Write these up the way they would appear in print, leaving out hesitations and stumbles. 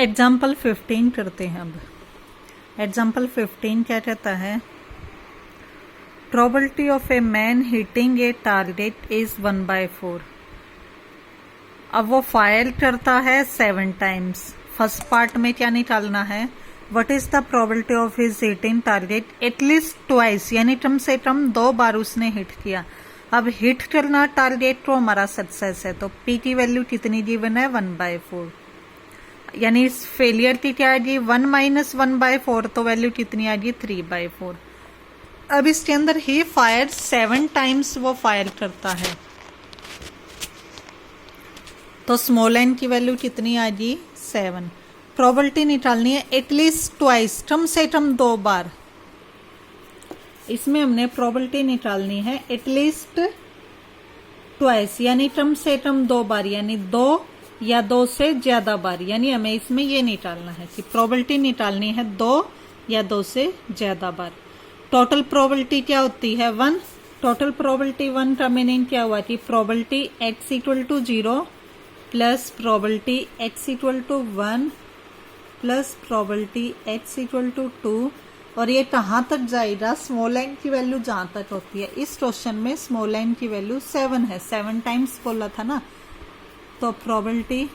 Example 15 करते हैं। अब एग्जाम्पल 15 क्या कहता है, probability of a man hitting a target is 1/4। अब वो फायर करता है 7 टाइम्स। फर्स्ट पार्ट में क्या निकालना है, what is the probability of his hitting target at least twice, यानी कम से कम 2 बार उसने हिट किया। अब हिट करना टारगेट तो हमारा सक्सेस है, तो पी की वैल्यू कितनी गिवन है 1/4, यानी इस फेलियर की क्या आएगी 1 - 1/4, तो वैल्यू कितनी आएगी 3/4। अब इसके अंदर ही फायर 7 टाइम्स वो फायर करता है, तो स्मॉल एन की वैल्यू कितनी आएगी 7। प्रोबेबिलिटी निकालनी है एटलीस्ट ट्वाइस, कम से कम 2 बार। इसमें हमने प्रोबेबिलिटी निकालनी है एटलीस्ट ट्वाइस, यानी कम से कम 2 बार, यानी 2 या 2 से ज्यादा बार। यानी हमें इसमें ये निकालना है कि प्रोबेबिलिटी निकालनी है 2 या 2 से ज्यादा बार। टोटल प्रोबेबिलिटी क्या होती है 1। टोटल प्रोबेबिलिटी 1 का मीनिंग क्या हुआ कि probability x = 0 plus probability x = 1 plus probability x = 2। और ये कहाँ तक जाएगा, स्मॉल एन की वैल्यू जहाँ तक होती है। इस क्वेश्चन में स्मॉल एन की वैल्यू 7 है, 7 टाइम्स बोला था ना, तो probability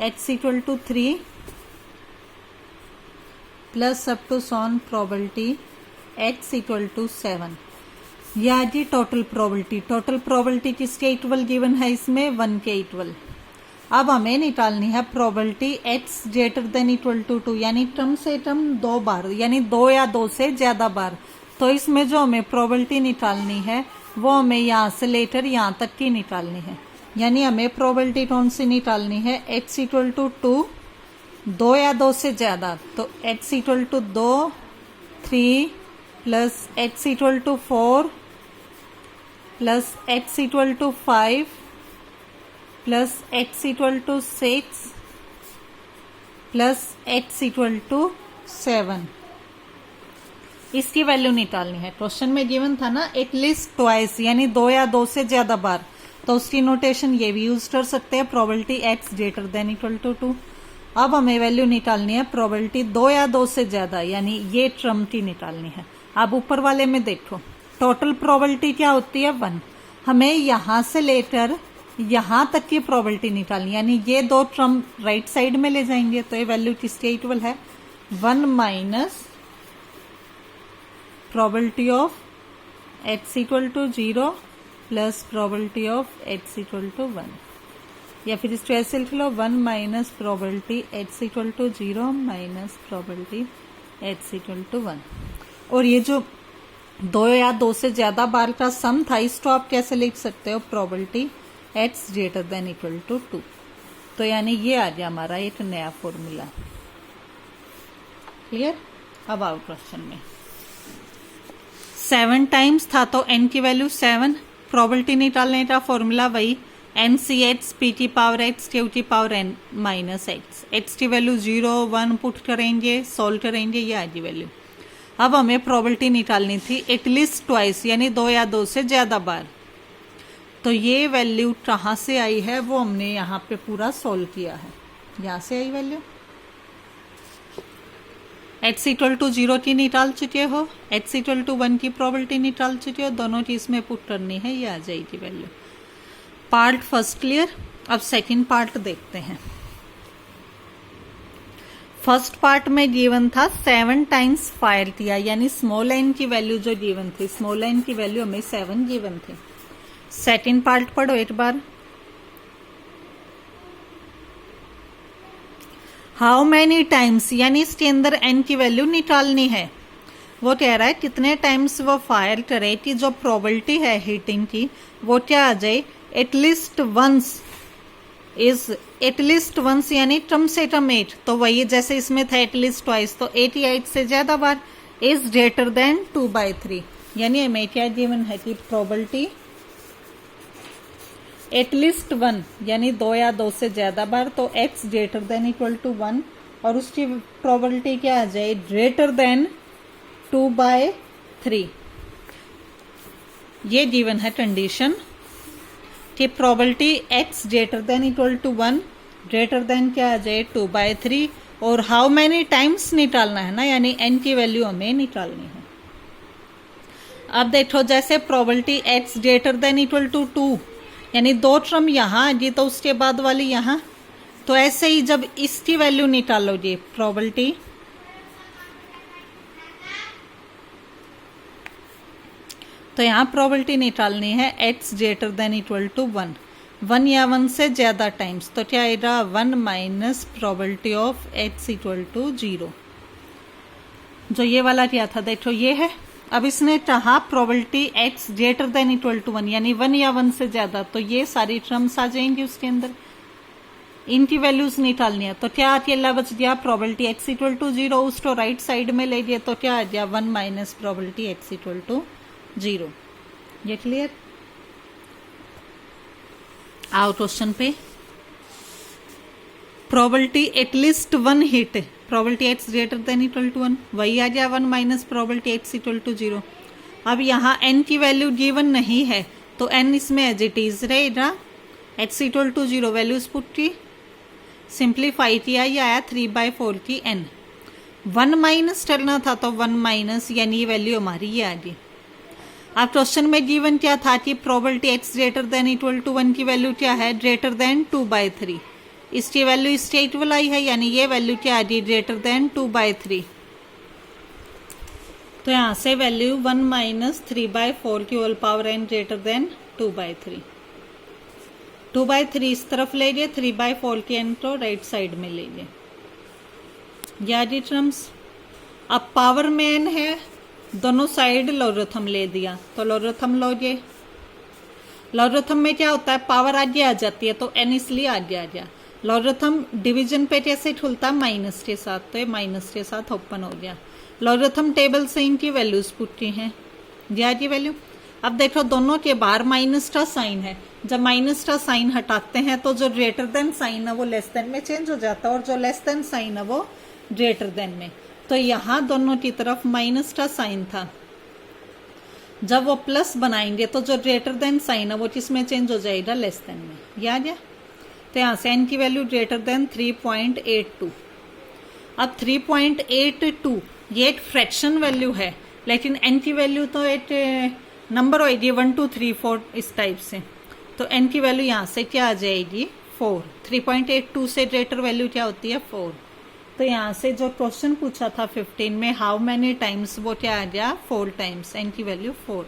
x = 3 plus up to सॉन प्रोबेबिलिटी x = 7। या जी टोटल प्रोबेबिलिटी, टोटल प्रोबेबिलिटी किसके इक्वल गिवन है इसमें 1 के इक्वल। अब हमें निकालनी है प्रोबेबिलिटी x > 2, यानी कम से कम 2 बार, यानी 2 या 2 से ज्यादा बार। तो इसमें जो हमें प्रोबेबिलिटी निकालनी है वो हमें यहाँ से लेकर यहाँ तक की निकालनी है। यानी हमें प्रोबेबिलिटी कौन सी निकालनी है, x = 2, 2 या 2 से ज्यादा, तो x = 2, 3 plus x = 4 plus x = 5 plus x = 6 plus x = 7। इसकी वैल्यू निकालनी है। क्वेश्चन में गिवन था ना एटलीस्ट ट्वाइस, यानी 2 या 2 से ज्यादा बार, तो उसकी नोटेशन ये भी यूज कर सकते हैं, प्रोबेबिलिटी x > 2। अब हमें वैल्यू निकालनी है प्रोबेबिलिटी 2 या 2 से ज्यादा, यानी ये टर्म की निकालनी है। अब ऊपर वाले में देखो, टोटल प्रोबेबिलिटी क्या होती है 1। हमें यहां से लेकर यहां तक की प्रोबेबिलिटी निकालनी, यानी ये 2 टर्म राइट साइड में ले जाएंगे, तो ये वैल्यू किसके इक्वल है 1 minus probability of x = 0 plus probability of x = 1। या फिर इसको ऐसे लिख लो 1 minus probability x = 0 minus probability x = 1। और ये जो 2 या 2 से ज्यादा बार का सम था, इसको आप कैसे लिख सकते हो, प्रोबेबिलिटी x > 2। तो यानी ये आ गया हमारा एक नया फॉर्मूला। क्लियर। अब आओ क्वेश्चन में, 7 टाइम्स था तो n की वैल्यू 7। प्रोबेबिलिटी निकालने का फॉर्मूला वही NCH p की पावर x q की पावर n माइनस x की वैल्यू 0 1 पुट करेंगे, सोल्व करेंगे, ये आएगी वैल्यू। अब हमें प्रोबेबिलिटी निकालनी थी एटलीस्ट ट्वाइस, यानी 2 या 2 से ज्यादा बार। तो ये वैल्यू कहाँ से आई है वो हमने यहाँ पे पूरा सोल्व किया है। यहाँ से आई वैल्यू, x = 0 की निकाल चुके हो, x = 1 की प्रोबेबिलिटी निकाल चुके हो, दोनों की इसमें पुट करनी है, ये आ जाएगी वैल्यू। Part first clear. अब सेकंड पार्ट देखते हैं। फर्स्ट पार्ट में गिवन था 7 टाइम्स फायर किया, यानी स्मॉल एन की वैल्यू जो गिवन थी, स्मॉल एन की वैल्यू हमें 7 गिवन थी। सेकंड पार्ट पढ़ो एक बार, हाउ मैनी टाइम्स, यानी इसके अंदर एन की वैल्यू निकालनी है। वो कह रहा है कितने टाइम्स वो फायर करे कि जो प्रोबेबिलिटी है हिटिंग की वो क्या आ जाए, at least once is, at least once यानी कम से कम 8, तो वही जैसे इसमें था एटलीस्ट ट्वाइस, तो 8 या 8 से ज्यादा बार, इज ग्रेटर देन 2/3। यानी हमें क्या गिवन है कि प्रोबेबिलिटी एटलीस्ट 1, यानी 2 या 2 से ज्यादा बार, तो x > 1, और उसकी प्रोबेबिलिटी क्या आ जाए ग्रेटर देन 2/3। ये गिवन है कंडीशन कि प्रोबेबिलिटी x > 1 ग्रेटर देन क्या आ जाए 2/3 और हाउ मैनी टाइम्स निकालना है ना, यानी n की वैल्यू हमें निकालनी है। अब देखो जैसे probability x greater than equal to 2 यानी 2 टर्म यहाँ आ गई तो उसके बाद वाली यहाँ, तो ऐसे ही जब इसकी वैल्यू निकालोगे प्रोबेबिलिटी तो यहाँ प्रोबेबिलिटी निकालनी है x greater than equal to 1 या 1 से ज्यादा टाइम्स, तो क्या आएगा 1 minus probability of x equal to 0। जो ये वाला क्या था देखो ये है। अब इसने चाहा probability x greater than equal to 1 यानी 1 या 1 से ज्यादा, तो ये सारी टर्म्स आ जाएंगी उसके अंदर, इनकी वैल्यूज निकालनी है। तो क्या अकेला बच गया प्रोबेबिलिटी x इक्वल टू 0, उसको राइट साइड में ले गए तो क्या आ गया 1 minus probability x equal to 0। ये क्लियर? आओ क्वेश्चन पे। Probability at least 1 hit, probability x greater than equal to 1, वही आ गया 1 minus probability x equal to 0। अब यहाँ n की वैल्यू गिवन नहीं है तो n इसमें एज इट इज रहेगा, x equal to 0 values put की, सिंप्लीफाई किया, ये आया 3/4 की n। 1 माइनस करना था तो 1 माइनस यानी ये वैल्यू हमारी ये आ गई। अब क्वेश्चन में गिवन क्या था कि probability x greater than equal to 1 की वैल्यू क्या है ग्रेटर देन 2/3, इसकी वैल्यू इसके इक्वल आई है यानी ये वैल्यू क्या आ गई ग्रेटर देन 2/3। तो यहाँ से वैल्यू 1 माइनस 3/4 की whole power n greater than 2/3। 2/3 इस तरफ ले गए, 3/4 की n को राइट साइड में ले गए। याद टर्म्स। अब पावर में n है, दोनों साइड लॉगरिथम ले दिया तो लॉगरिथम लोगे। लॉगरिथम में क्या होता है पावर आगे आ जाती है तो n इसलिए आगे आ गया। लॉगरिथम डिवीजन पे कैसे खुलता है माइनस के साथ, तो ये माइनस के साथ ओपन हो गया। लॉगरिथम टेबल से इनकी वैल्यूज पुट की हैं, दिया की वैल्यू। अब देखो दोनों के बाहर माइनस का साइन है, जब माइनस का साइन हटाते हैं तो जो ग्रेटर देन साइन है वो लेस देन में चेंज हो जाता है और जो लेस देन साइन है वो ग्रेटर देन में। तो यहाँ दोनों की तरफ माइनस का साइन था, जब वो प्लस बनाएंगे तो जो ग्रेटर देन साइन है वो किसमें चेंज हो जाएगा लेस देन में, याद है। तो यहाँ से n की वैल्यू ग्रेटर देन 3.82। अब 3.82 ये एक फ्रैक्शन वैल्यू है, लेकिन n की वैल्यू तो एक नंबर होगी 1 2 3 4 इस टाइप से, तो n की वैल्यू यहाँ से क्या आ जाएगी 4। 3.82 से ग्रेटर वैल्यू क्या होती है 4। तो यहाँ से जो क्वेश्चन पूछा था 15 में हाउ मैनी टाइम्स, वो क्या आ गया 4 टाइम्स, n की वैल्यू 4।